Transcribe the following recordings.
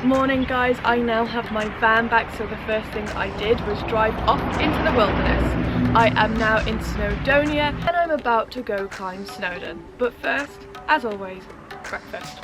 Morning guys, I now have my van back, so the first thing I did was drive off into the wilderness. I am now in Snowdonia and I'm about to go climb Snowdon. But first, as always, breakfast.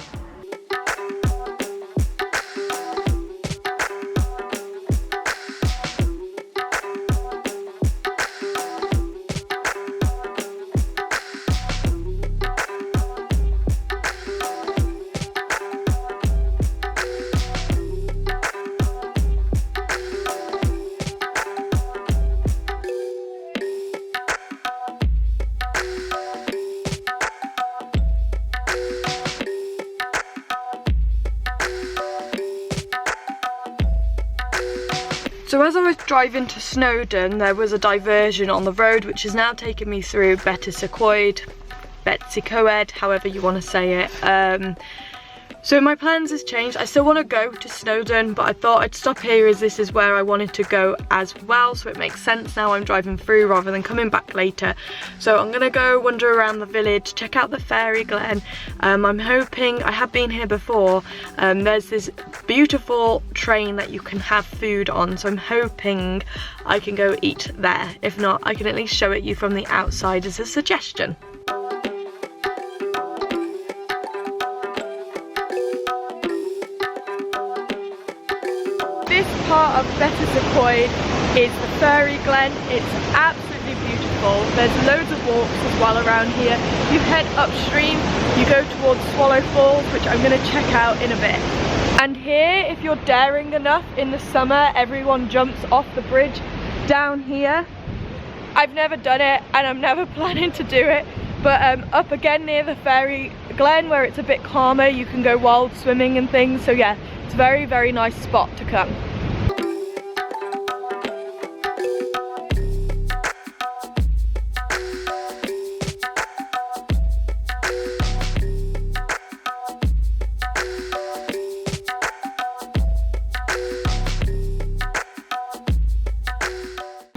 So as I was driving to Snowdon, there was a diversion on the road which has now taken me through Basixx, however you want to say it. So my plans has changed. I still want to go to Snowdon, but I thought I'd stop here as this is where I wanted to go as well, so it makes sense now I'm driving through rather than coming back later. So I'm gonna go wander around the village, check out the Fairy Glen. I'm hoping, I have been here before, there's this beautiful train that you can have food on, so I'm hoping I can go eat there. If not, I can at least show it you from the outside as a suggestion. This part of Basixx is the Furry Glen. It's absolutely beautiful. There's loads of walks as well around here. You head upstream, you go towards Swallow Falls, which I'm going to check out in a bit. And here, if you're daring enough in the summer, everyone jumps off the bridge down here. I've never done it and I'm never planning to do it, but up again near the Fairy Glen where it's a bit calmer, you can go wild swimming and things. So yeah, it's a very, very nice spot to come.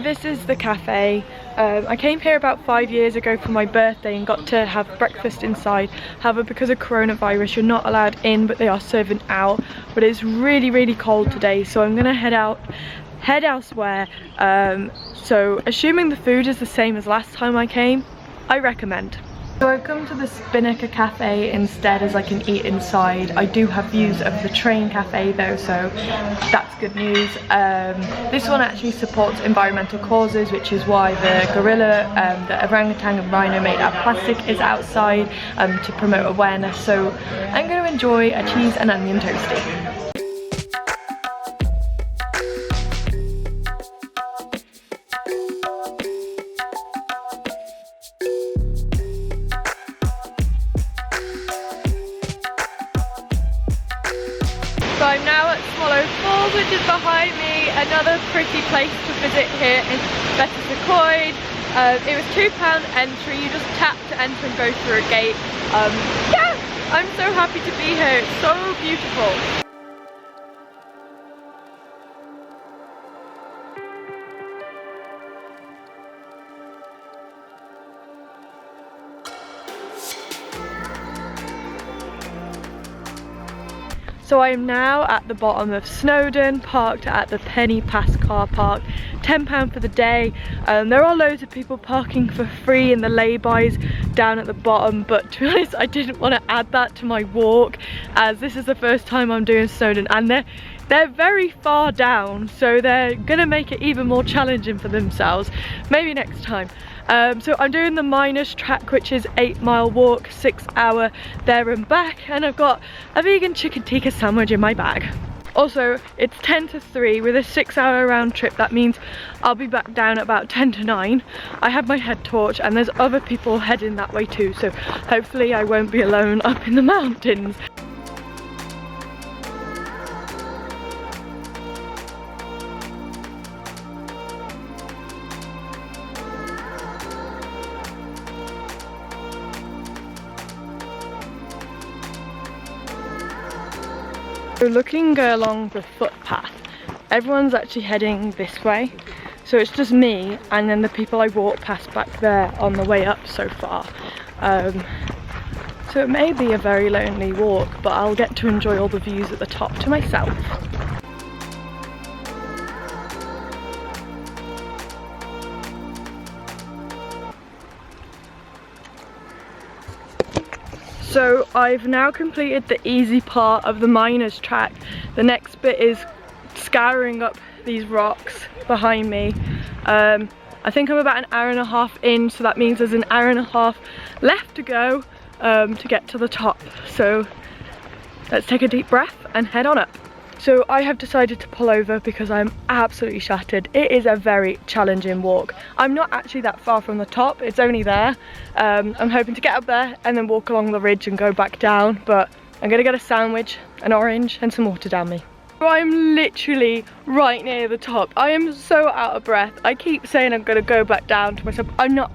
This is the cafe. I came here about 5 years ago for my birthday and got to have breakfast inside. However, because of coronavirus, you're not allowed in, but they are serving out. But it's really, really cold today, so I'm gonna head elsewhere. So assuming the food is the same as last time I came, I recommend. So I've come to the Spinnaker Cafe instead as I can eat inside. I do have views of the train cafe though, so that's good news. This one actually supports environmental causes, which is why the gorilla, the orangutan and rhino made out of plastic is outside to promote awareness. So I'm going to enjoy a cheese and onion toastie. So I'm now at Swallow Falls, which is behind me, another pretty place to visit here in Basixx. It was £2 entry, you just tap to enter and go through a gate. Yeah, I'm so happy to be here, it's so beautiful. So I am now at the bottom of Snowdon, parked at the Penny Pass car park, £10 for the day. There are loads of people parking for free in the lay-bys down at the bottom, but to be honest, I didn't want to add that to my walk as this is the first time I'm doing Snowdon and they're very far down, so they're gonna make it even more challenging for themselves. Maybe next time. So I'm doing the minus track, which is 8-mile walk, 6 hour there and back, and I've got a vegan chicken tikka sandwich in my bag. Also, it's 10 to 3 with a 6-hour round trip. That means I'll be back down at about 10 to 9. I have my head torch and there's other people heading that way too, so hopefully I won't be alone up in the mountains. So looking along the footpath, everyone's actually heading this way. So it's just me and then the people I walked past back there on the way up so far. So it may be a very lonely walk, but I'll get to enjoy all the views at the top to myself. So I've now completed the easy part of the miner's track. The next bit is scouring up these rocks behind me. I think I'm about an hour and a half in, so that means there's an hour and a half left to go to get to the top. So let's take a deep breath and head on up. So I have decided to pull over because I'm absolutely shattered. It is a very challenging walk. I'm not actually that far from the top, it's only there. I'm hoping to get up there and then walk along the ridge and go back down, but I'm gonna get a sandwich, an orange and some water down me. I'm literally right near the top. I am so out of breath. I keep saying I'm gonna go back down to myself. I'm not.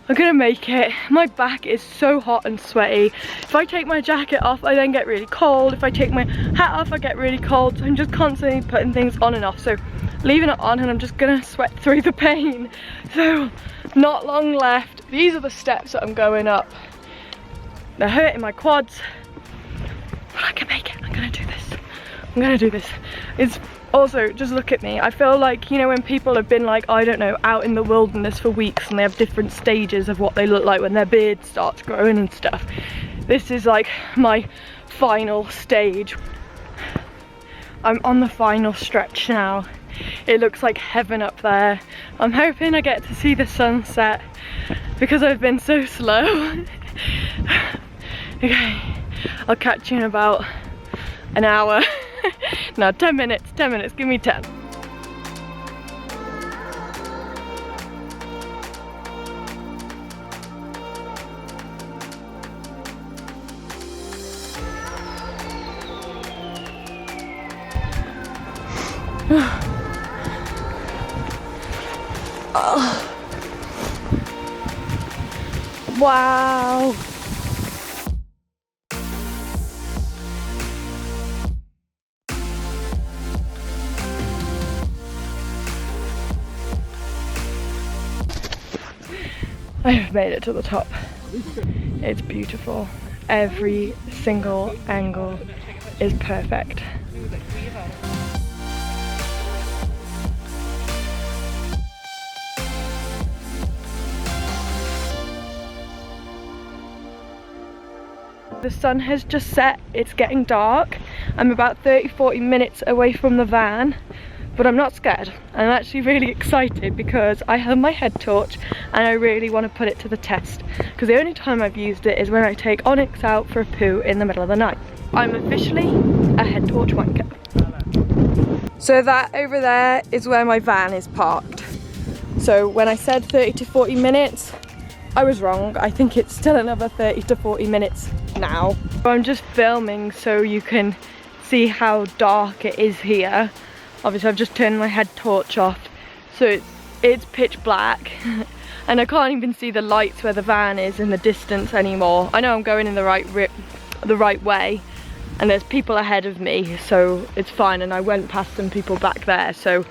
I'm gonna make it. My back is so hot and sweaty. If I take my jacket off, I then get really cold. If I take my hat off, I get really cold. So I'm just constantly putting things on and off. So leaving it on and I'm just gonna sweat through the pain. So not long left. These are the steps that I'm going up. They're hurting my quads, but I can make it. I'm gonna do this. I'm gonna do this. It's also, just look at me. I feel like, you know, when people have been like, I don't know, out in the wilderness for weeks and they have different stages of what they look like when their beard starts growing and stuff. This is like my final stage. I'm on the final stretch now. It looks like heaven up there. I'm hoping I get to see the sunset because I've been so slow. Okay, I'll catch you in about an hour. No, 10 minutes, give me 10. Oh. Wow. I have made it to the top. It's beautiful. Every single angle is perfect. The sun has just set, it's getting dark. I'm about 30-40 minutes away from the van, but I'm not scared. I'm actually really excited because I have my head torch and I really want to put it to the test, because the only time I've used it is when I take Onyx out for a poo in the middle of the night. I'm officially a head torch wanker. So that over there is where my van is parked. So when I said 30 to 40 minutes, I was wrong. I think it's still another 30 to 40 minutes now. I'm just filming so you can see how dark it is here. Obviously I've just turned my head torch off, so it's pitch black and I can't even see the lights where the van is in the distance anymore. I know I'm going in the right way and there's people ahead of me, so it's fine, and I went past some people back there, so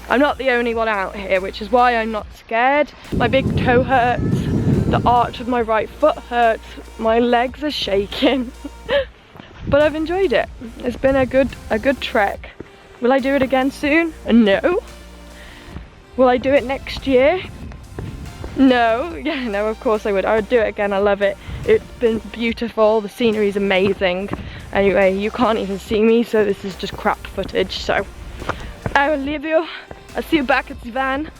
I'm not the only one out here, which is why I'm not scared. My big toe hurts, the arch of my right foot hurts, my legs are shaking but I've enjoyed it. It's been a good trek. Will I do it again soon? No. Will I do it next year? No. Yeah, no, of course I would. I would do it again. I love it. It's been beautiful. The scenery is amazing. Anyway, you can't even see me, so this is just crap footage. So I will leave you. I'll see you back at the van.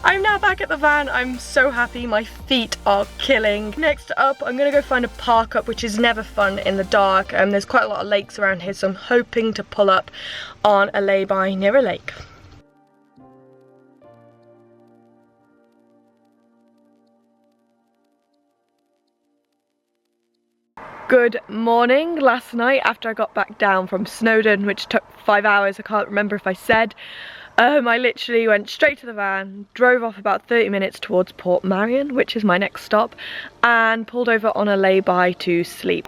I'm now back at the van. I'm so happy. My feet are killing. Next up, I'm gonna go find a park up, which is never fun in the dark. There's quite a lot of lakes around here, so I'm hoping to pull up on a lay-by near a lake. Good morning. Last night, after I got back down from Snowdon, which took 5 hours, I can't remember if I said, I literally went straight to the van, drove off about 30 minutes towards Port Marion, which is my next stop, and pulled over on a lay-by to sleep.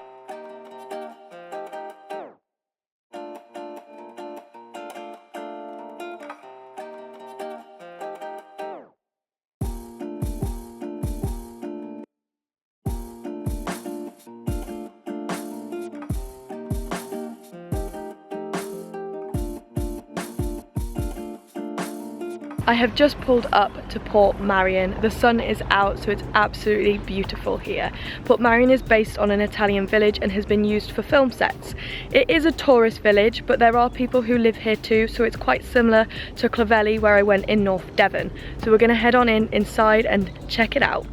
I have just pulled up to Port Marion. The sun is out, so it's absolutely beautiful here. Port Marion is based on an Italian village and has been used for film sets. It is a tourist village, but there are people who live here too, so it's quite similar to Clovelly, where I went in North Devon. So we're gonna head on inside and check it out.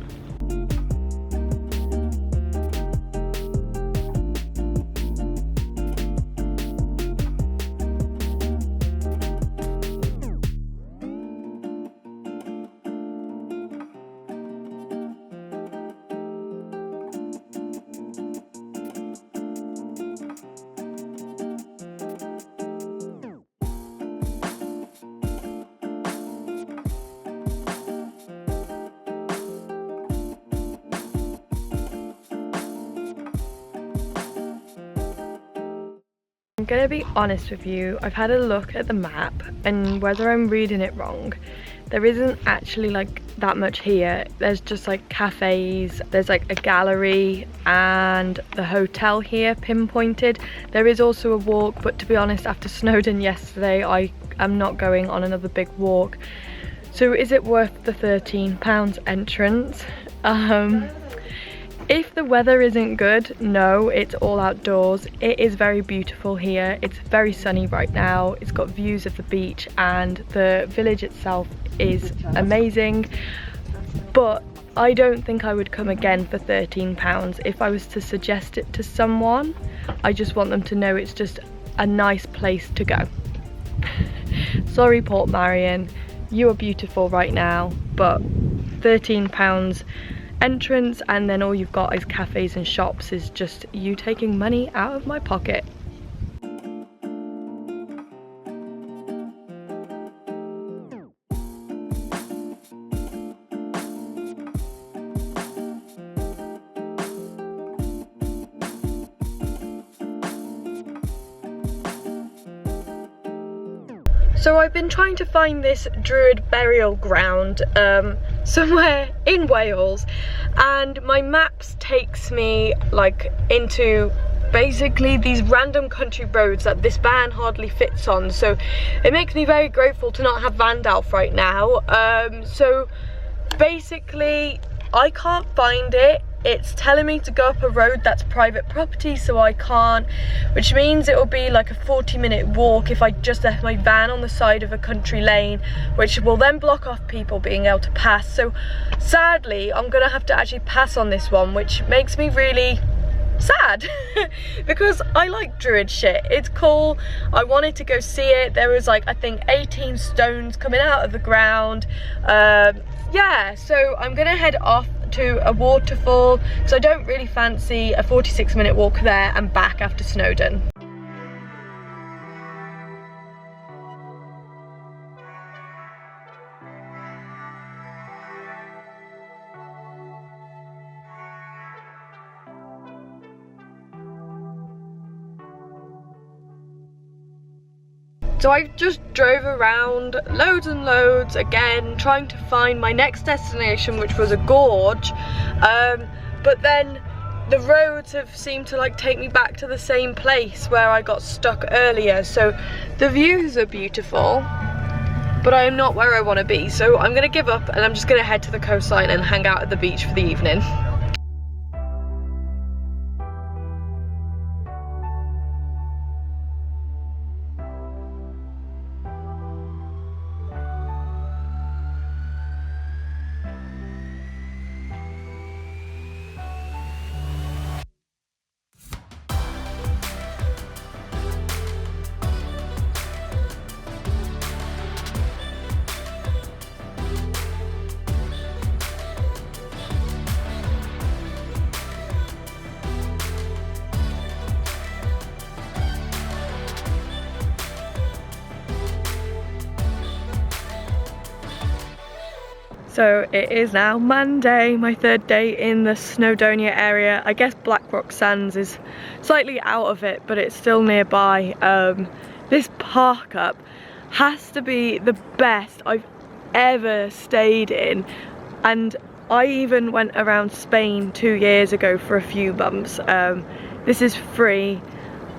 I'm gonna be honest with you, I've had a look at the map, and whether I'm reading it wrong, there isn't actually like that much here. There's just like cafes, there's like a gallery and the hotel here pinpointed. There is also a walk, but to be honest, after Snowdon yesterday, I am not going on another big walk. So is it worth the £13 entrance? If the weather isn't good, no, it's all outdoors. It is very beautiful here. It's very sunny right now. It's got views of the beach, and the village itself is amazing. But I don't think I would come again for £13. If I was to suggest it to someone, I just want them to know it's just a nice place to go. Sorry, Port Marion, you are beautiful right now, but £13 entrance, and then all you've got is cafes and shops, is just you taking money out of my pocket. So I've been trying to find this druid burial ground somewhere in Wales, and my maps takes me like into basically these random country roads that this van hardly fits on, so it makes me very grateful to not have Vandalf right now. So basically I can't find it. It's telling me to go up a road that's private property, so I can't, which means it will be like a 40-minute walk if I just left my van on the side of a country lane, which will then block off people being able to pass. So sadly, I'm gonna have to actually pass on this one, which makes me really sad because I like druid shit. It's cool. I wanted to go see it. There was like, I think 18 stones coming out of the ground. Yeah, so I'm gonna head off to a waterfall because I don't really fancy a 46-minute walk there and back after Snowdon. So I just drove around loads and loads again, trying to find my next destination, which was a gorge, but then the roads have seemed to like take me back to the same place where I got stuck earlier. So the views are beautiful, but I am not where I want to be. So I'm gonna give up and I'm just gonna head to the coastline and hang out at the beach for the evening. So it is now Monday, my third day in the Snowdonia area. I guess Blackrock Sands is slightly out of it, but it's still nearby. This park up has to be the best I've ever stayed in, and I even went around Spain 2 years ago for a few months. This is free.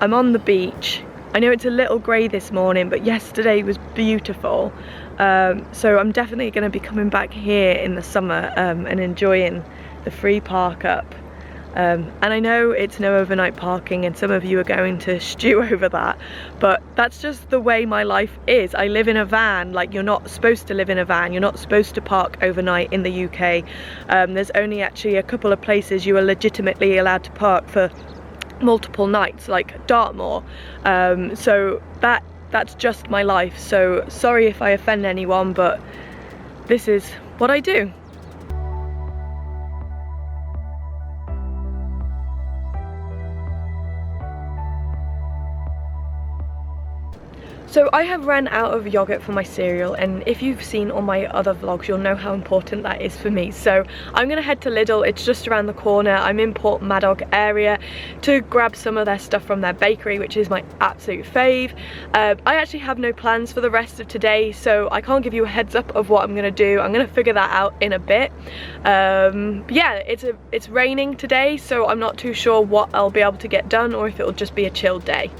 I'm on the beach. I know it's a little grey this morning, but yesterday was beautiful. So I'm definitely going to be coming back here in the summer and enjoying the free park up. And I know it's no overnight parking and some of you are going to stew over that, but that's just the way my life is. I live in a van. Like, you're not supposed to live in a van, you're not supposed to park overnight in the UK. There's only actually a couple of places you are legitimately allowed to park for multiple nights, like Dartmoor. So that's just my life, so sorry if I offend anyone, but this is what I do. So I have ran out of yogurt for my cereal, and if you've seen all my other vlogs, you'll know how important that is for me. So I'm gonna head to Lidl, it's just around the corner. I'm in Port Madog area to grab some of their stuff from their bakery, which is my absolute fave. I actually have no plans for the rest of today, so I can't give you a heads up of what I'm gonna do. I'm gonna figure that out in a bit. Yeah, it's raining today, so I'm not too sure what I'll be able to get done or if it'll just be a chill day.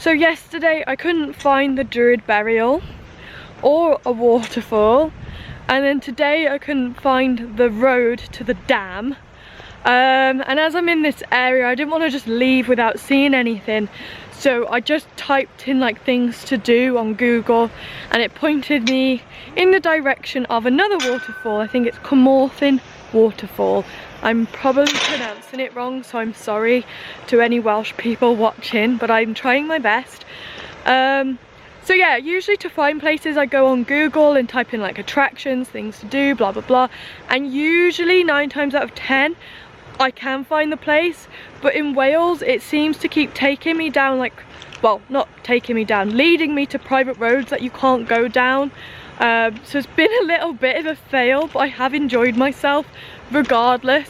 So yesterday I couldn't find the Druid burial or a waterfall, and then today I couldn't find the road to the dam. And as I'm in this area, I didn't want to just leave without seeing anything, so I just typed in like things to do on Google, and it pointed me in the direction of another waterfall. I think it's Carmarthen Waterfall. I'm probably pronouncing it wrong, so I'm sorry to any Welsh people watching, but I'm trying my best. So yeah, usually to find places I go on Google and type in like attractions, things to do, blah blah blah, and usually 9 times out of 10 I can find the place. But in Wales it seems to keep taking me down, like, well, not taking me down, leading me to private roads that you can't go down. So it's been a little bit of a fail, but I have enjoyed myself regardless.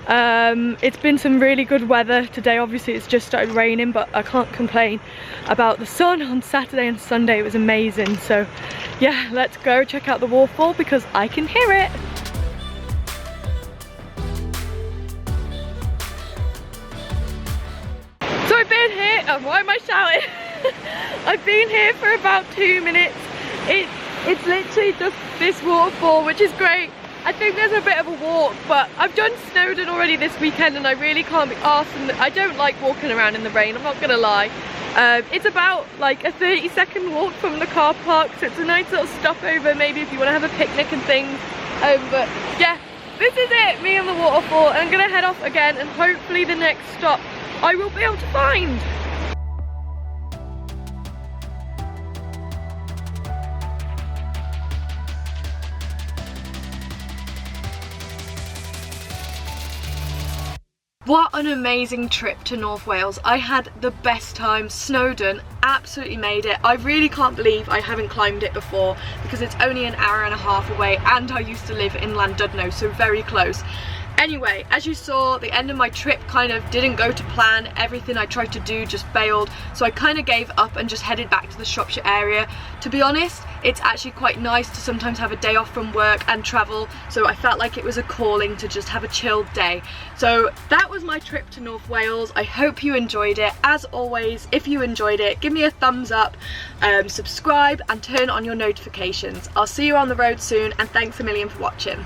It's been some really good weather today. Obviously it's just started raining, but I can't complain about the sun. On Saturday and Sunday it was amazing. So yeah, let's go check out the waterfall because I can hear it. So I've been here, oh, why am I shouting? I've been here for about 2 minutes. It's literally just this waterfall, which is great. I think there's a bit of a walk, but I've done Snowdon already this weekend and I really can't be arsed, and I don't like walking around in the rain, I'm not gonna lie. It's about like a 30-second walk from the car park, so it's a nice little stopover maybe if you want to have a picnic and things. But yeah, this is it, me and the waterfall, and I'm gonna head off again, and hopefully the next stop I will be able to find. What an amazing trip to North Wales. I had the best time. Snowdon, absolutely made it. I really can't believe I haven't climbed it before because it's only an hour and a half away, and I used to live in Llandudno, so very close. Anyway, as you saw, the end of my trip kind of didn't go to plan. Everything I tried to do just failed, so I kind of gave up and just headed back to the Shropshire area. To be honest, it's actually quite nice to sometimes have a day off from work and travel, so I felt like it was a calling to just have a chilled day. So that was my trip to North Wales. I hope you enjoyed it. As always, if you enjoyed it, give me a thumbs up, subscribe and turn on your notifications. I'll see you on the road soon, and thanks a million for watching.